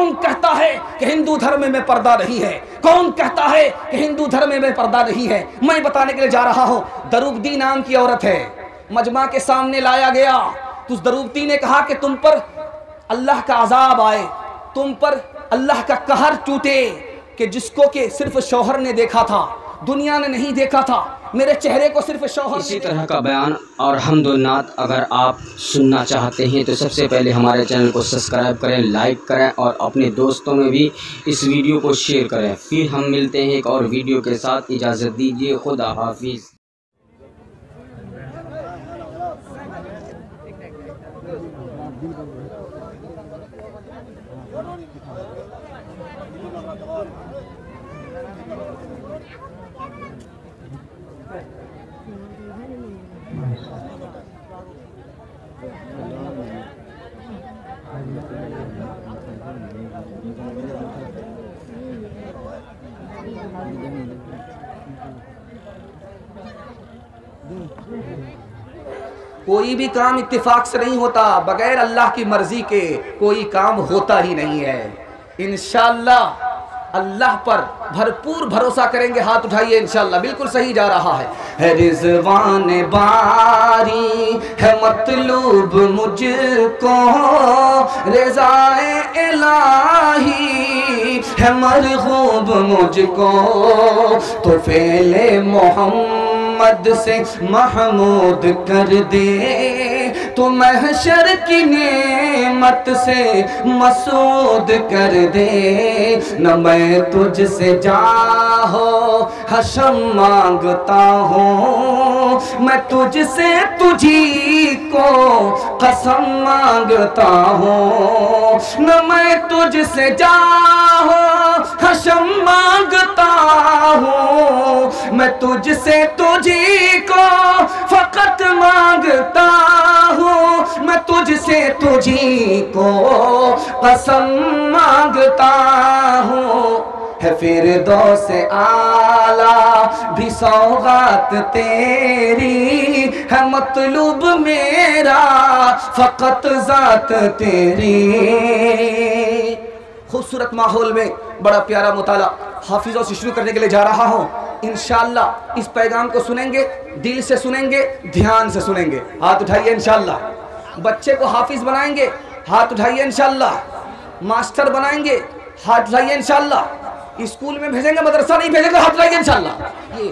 کون کہتا ہے کہ ہندو دھرم میں پردہ نہیں ہے؟ کون کہتا ہے کہ ہندو دھرم میں پردہ نہیں ہے؟ میں بتانے کے لیے جا رہا ہوں۔ دروبدی نام کی عورت ہے، مجمع کے سامنے لایا گیا تو اس دروبدی نے کہا کہ تم پر اللہ کا عذاب آئے، تم پر اللہ کا قہر ٹوٹے، کہ جس کو کہ صرف شوہر نے دیکھا تھا، دنیا نے نہیں دیکھا تھا، میرے چہرے کو صرف شوہر۔ اسی طرح کا بیان اور حمد و نعت اگر آپ سننا چاہتے ہیں تو سب سے پہلے ہمارے چینل کو سبسکرائب کریں، لائک کریں اور اپنے دوستوں میں بھی اس ویڈیو کو شیئر کریں۔ پھر ہم ملتے ہیں ایک اور ویڈیو کے ساتھ، اجازت دیجیے، خدا حافظ۔ کوئی بھی کام اتفاق سے نہیں ہوتا، بغیر اللہ کی مرضی کے کوئی کام ہوتا ہی نہیں ہے۔ انشاءاللہ اللہ پر بھرپور بھروسہ کریں گے، ہاتھ اٹھائیے، انشاءاللہ بالکل صحیح جا رہا ہے۔ رضوان باری ہے مطلوب مجھ کو، رضائے الہی ہے مرغوب مجھ کو، تو فعل محمد سے محمود کر دے، تو محشر کی نعمت سے مسعود کر دے۔ نہ میں تجھ سے جاہو حشم مانگتا ہوں، میں تجھ سے تجھی کو قسم مانگتا ہوں۔ نہ میں تجھ سے جاہو حشم مانگتا ہوں، میں تجھ سے تجھی کو فقط مانگتا ہوں، میں تجھ سے تجھی کو قسم مانگتا ہوں۔ ہے فردوس اعلیٰ بھی سوغات تیری، ہے مطلوب میرا فقط ذات تیری۔ خوبصورت ماحول میں بڑا پیارا مطالعہ حافظوں سے شروع کرنے کے لیے جا رہا ہوں۔ انشاءاللہ اس پیغام کو سنیں گے، دل سے سنیں گے، دھیان سے سنیں گے، ہاتھ اٹھائیے انشاءاللہ۔ بچے کو حافظ بنائیں گے، ہاتھ اٹھائیے انشاءاللہ۔ ماسٹر بنائیں گے، ہاتھ اٹھائیے انشاءاللہ۔ اسکول میں بھیجیں گے، مدرسہ نہیں بھیجیں گے، ہاتھ اٹھائیے انشاءاللہ۔ یہ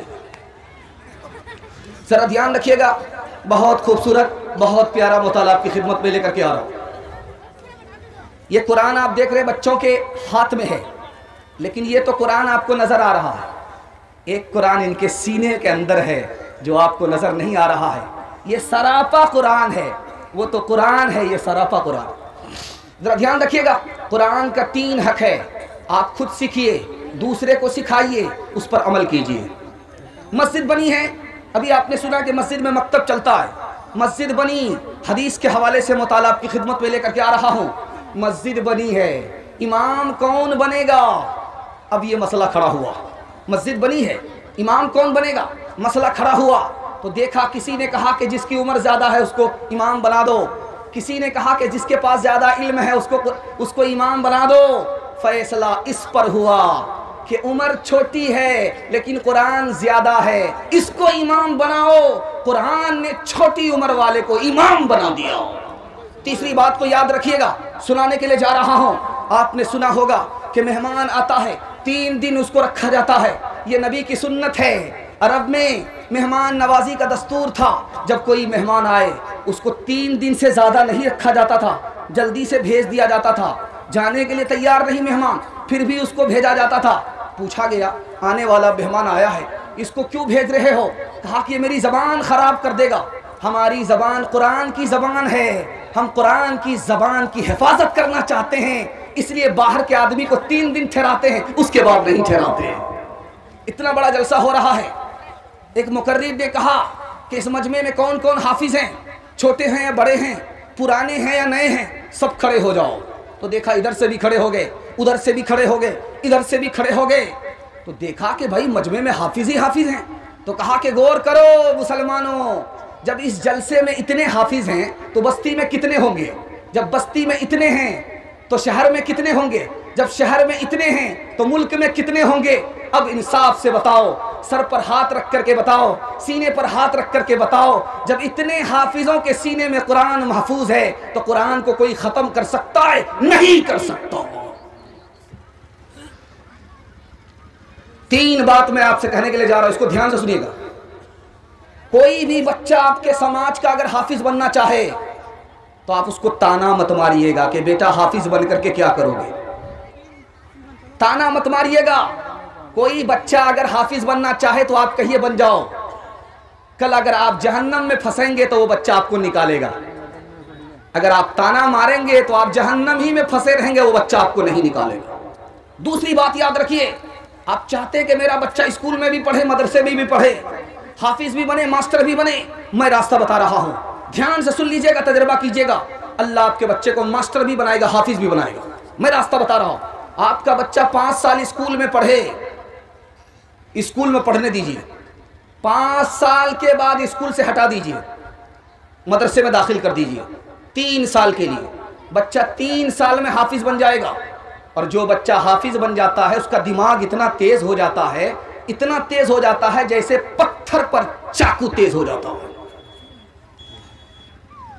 ذرا دھیان رکھیے گا، بہت خوبصورت بہت پیارا مطالعہ آپ کی خدمت میں لے کر کے آ رہا ہوں۔ یہ قرآن آپ دیکھ رہے بچوں کے ہاتھ میں ہے، لیکن یہ تو قرآن آپ کو نظر آ رہا ہے، ایک قرآن ان کے سینے کے اندر ہے جو آپ کو نظر نہیں آ رہا ہے۔ یہ سراپا قرآن ہے، وہ تو قرآن ہے، یہ سراپا قرآن۔ ذرا دھیان رکھیے گا، قرآن کا 3 حق ہے، آپ خود سیکھیے، دوسرے کو سکھائیے، اس پر عمل کیجیے۔ مسجد بنی ہے، ابھی آپ نے سنا کہ مسجد میں مکتب چلتا ہے، مسجد بنی، حدیث کے حوالے سے مطالعہ آپ کی خدمت میں لے کر کے آ رہا ہوں۔ مسجد بنی ہے، امام کون بنے گا؟ اب یہ مسئلہ کھڑا ہوا، مسجد بنی ہے، امام کون بنے گا؟ مسئلہ کھڑا ہوا تو دیکھا کسی نے کہا کہ جس کی عمر زیادہ ہے اس کو امام بنا دو، کسی نے کہا کہ جس کے پاس زیادہ علم ہے اس کو امام بنا دو۔ فیصلہ اس پر ہوا کہ عمر چھوٹی ہے لیکن قرآن زیادہ ہے، اس کو امام بناؤ۔ قرآن نے چھوٹی عمر والے کو امام بنا دیا۔ تیسری بات کو یاد رکھیے گا، سنانے کے لیے جا رہا ہوں۔ آپ نے سنا ہوگا کہ مہمان آتا ہے 3 دن اس کو رکھا جاتا ہے، یہ نبی کی سنت ہے۔ عرب میں مہمان نوازی کا دستور تھا، جب کوئی مہمان آئے اس کو 3 دن سے زیادہ نہیں رکھا جاتا تھا، جلدی سے بھیج دیا جاتا تھا۔ جانے کے لیے تیار نہیں مہمان، پھر بھی اس کو بھیجا جاتا تھا۔ پوچھا گیا آنے والا مہمان آیا ہے، اس کو کیوں بھیج رہے ہو؟ کہا کہ یہ میری زبان خراب کر دے گا۔ ہماری زبان قرآن کی زبان ہے، ہم قرآن کی زبان کی حفاظت کرنا چاہتے ہیں، اس لیے باہر کے آدمی کو 3 دن ٹھہراتے ہیں، اس کے بعد نہیں ٹھہراتے۔ اتنا بڑا جلسہ ہو رہا ہے، ایک مقرر نے کہا کہ اس مجمع میں کون کون حافظ ہیں، چھوٹے ہیں یا بڑے ہیں، پرانے ہیں یا نئے ہیں، سب کھڑے ہو جاؤ۔ تو دیکھا ادھر سے بھی کھڑے ہو گئے، ادھر سے بھی کھڑے ہو گئے، ادھر سے بھی کھڑے ہو گئے۔ تو دیکھا کہ بھائی مجمع میں حافظ ہی حافظ ہیں، تو کہا کہ غور کرو مسلمانوں، جب اس جلسے میں اتنے حافظ ہیں تو بستی میں کتنے ہوں گے؟ جب بستی میں اتنے ہیں تو شہر میں کتنے ہوں گے؟ جب شہر میں اتنے ہیں تو ملک میں کتنے ہوں گے؟ اب انصاف سے بتاؤ، سر پر ہاتھ رکھ کر کے بتاؤ، سینے پر ہاتھ رکھ کر کے بتاؤ، جب اتنے حافظوں کے سینے میں قرآن محفوظ ہے تو قرآن کو کوئی ختم کر سکتا ہے؟ نہیں کر سکتا۔ تین بات میں آپ سے کہنے کے لیے جا رہا ہوں، اس کو دھیان سے سنیے گا۔ کوئی بھی بچہ آپ کے سماج کا اگر حافظ بننا چاہے تو آپ اس کو تانا مت ماریے گا کہ بیٹا حافظ بن کر کے کیا کرو گے، تانا مت ماریے گا۔ کوئی بچہ اگر حافظ بننا چاہے تو آپ کہیے بن جاؤ، کل اگر آپ جہنم میں پھنسیں گے تو وہ بچہ آپ کو نکالے گا۔ اگر آپ تانا ماریں گے تو آپ جہنم ہی میں پھنسے رہیں گے، وہ بچہ آپ کو نہیں نکالے گا۔ دوسری بات یاد رکھیے، آپ چاہتے کہ میرا بچہ اسکول میں بھی پڑھے، مدرسے میں بھی پڑھے، حافظ بھی بنے، ماسٹر بھی بنے، میں راستہ بتا رہا ہوں، دھیان سے سن لیجئے گا، تجربہ کیجئے گا، اللہ آپ کے بچے کو ماسٹر بھی بنائے گا، حافظ بھی بنائے گا۔ میں راستہ بتا رہا ہوں۔ آپ کا بچہ 5 سال اسکول میں پڑھے، اسکول میں پڑھنے دیجئے، 5 سال کے بعد اسکول سے ہٹا دیجئے، مدرسے میں داخل کر دیجئے 3 سال کے لیے، بچہ 3 سال میں حافظ بن جائے گا۔ اور جو بچہ حافظ بن جاتا ہے اس کا دماغ اتنا تیز ہو جاتا ہے، اتنا تیز ہو جاتا ہے جیسے پتھر پر چاقو تیز ہو جاتا ہے۔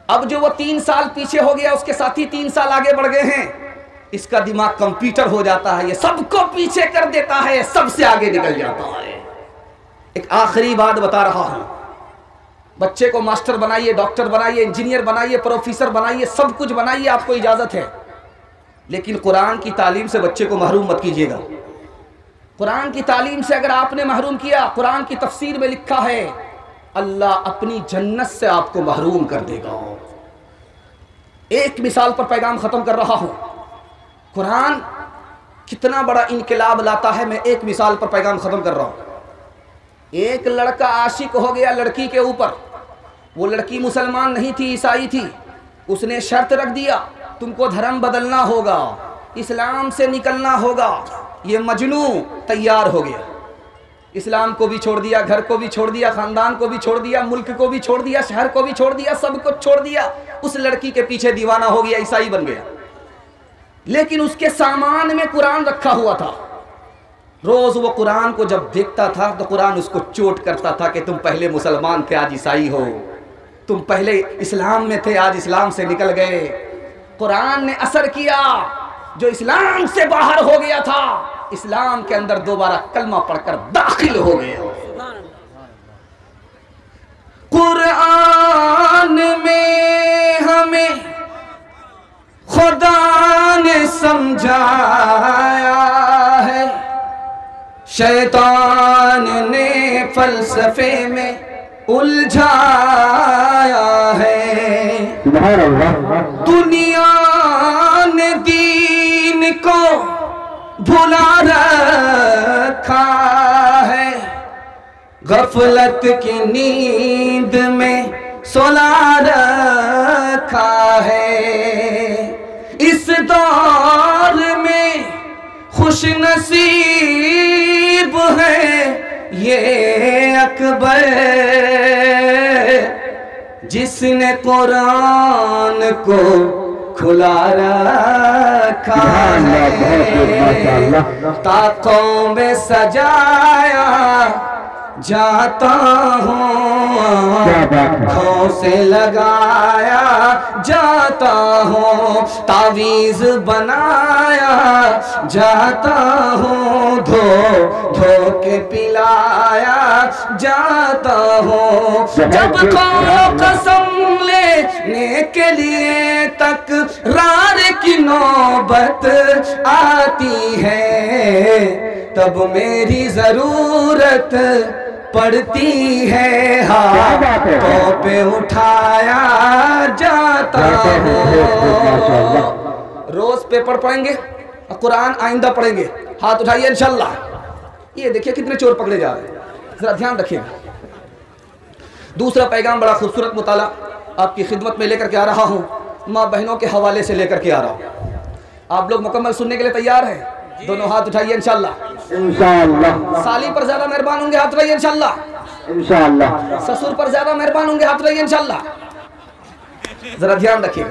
اب جو وہ 3 سال پیچھے ہو گیا، اس کے ساتھی 3 سال آگے بڑھ گئے ہیں، اس کا دماغ کمپیوٹر ہو جاتا ہے، یہ سب کو پیچھے کر دیتا ہے، سب سے آگے نکل جاتا ہے۔ ایک آخری بات بتا رہا ہوں، بچے کو ماسٹر بنائیے، ڈاکٹر بنائیے، انجینئر بنائیے، پروفیسر بنائیے، سب کچھ بنائیے، آپ کو اجازت ہے، لیکن قرآن کی تعلیم سے بچے کو محروم مت کیجیے گا۔ قرآن کی تعلیم سے اگر آپ نے محروم کیا، قرآن کی تفسیر میں لکھا ہے اللہ اپنی جنت سے آپ کو محروم کر دے گا۔ ایک مثال پر پیغام ختم کر رہا ہوں، قرآن کتنا بڑا انقلاب لاتا ہے، میں ایک مثال پر پیغام ختم کر رہا ہوں۔ ایک لڑکا عاشق ہو گیا لڑکی کے اوپر، وہ لڑکی مسلمان نہیں تھی، عیسائی تھی، اس نے شرط رکھ دیا تم کو دھرم بدلنا ہوگا، اسلام سے نکلنا ہوگا۔ یہ مجنو تیار ہو گیا، اسلام کو بھی چھوڑ دیا، گھر کو بھی چھوڑ دیا، خاندان کو بھی چھوڑ دیا، ملک کو بھی چھوڑ دیا، شہر کو بھی چھوڑ دیا، سب کچھ چھوڑ دیا، اس لڑکی کے پیچھے دیوانہ ہو گیا، عیسائی بن گیا۔ لیکن اس کے سامان میں قرآن رکھا ہوا تھا، روز وہ قرآن کو جب دیکھتا تھا تو قرآن اس کو چوٹ کرتا تھا کہ تم پہلے مسلمان تھے آج عیسائی ہو، تم پہلے اسلام میں تھے آج اسلام سے نکل گئے۔ قرآن نے اثر کیا، جو اسلام سے باہر ہو گیا تھا اسلام کے اندر دوبارہ کلمہ پڑھ کر داخل ہو گیا۔ قرآن میں ہمیں خدا نے سمجھایا ہے، شیطان نے فلسفے میں الجھایا ہے، دنیا نے دین کو بھلا رکھا ہے، غفلت کی نیند میں سلا رکھا ہے۔ اس دور میں خوش نصیب ہے یہ اکبر جس نے قرآن کو کھلا رکھا ہے، طاقوں میں سجایا جاتا ہوں، آنکھوں سے لگایا جاتا ہوں، تعویذ بنایا جاتا ہوں، دھو دھو کے پلایا جاتا ہوں، جب کو قسم لینے کے لیے تکرار کی نوبت آتی ہے تب میری ضرورت پڑتی ہے، ہاتھوں پہ اٹھایا جاتا ہوں۔ روز پیپر پڑھیں گے، قرآن آئندہ پڑھیں گے، ہاتھ اٹھائیے انشاءاللہ۔ یہ دیکھیں کتنے چور پکڑے جا رہے ہیں، ذرا دھیان رکھیے گا۔ دوسرا پیغام بڑا خوبصورت مطالعہ آپ کی خدمت میں لے کر کے آ رہا ہوں، ماں بہنوں کے حوالے سے لے کر کے آ رہا ہوں۔ آپ لوگ مکمل سننے کے لیے تیار ہیں؟ دونوں ہاتھ اٹھائیے انشاءاللہ۔ انشاءاللہ۔ سالی پر زیادہ مہربان ہوں گے، ہاتھ اٹھائیے انشاءاللہ۔ انشاءاللہ۔ سسر پر زیادہ مہربان ہوں گے، ہاتھ اٹھائیے انشاءاللہ۔ ذرا دھیان رکھیے گا،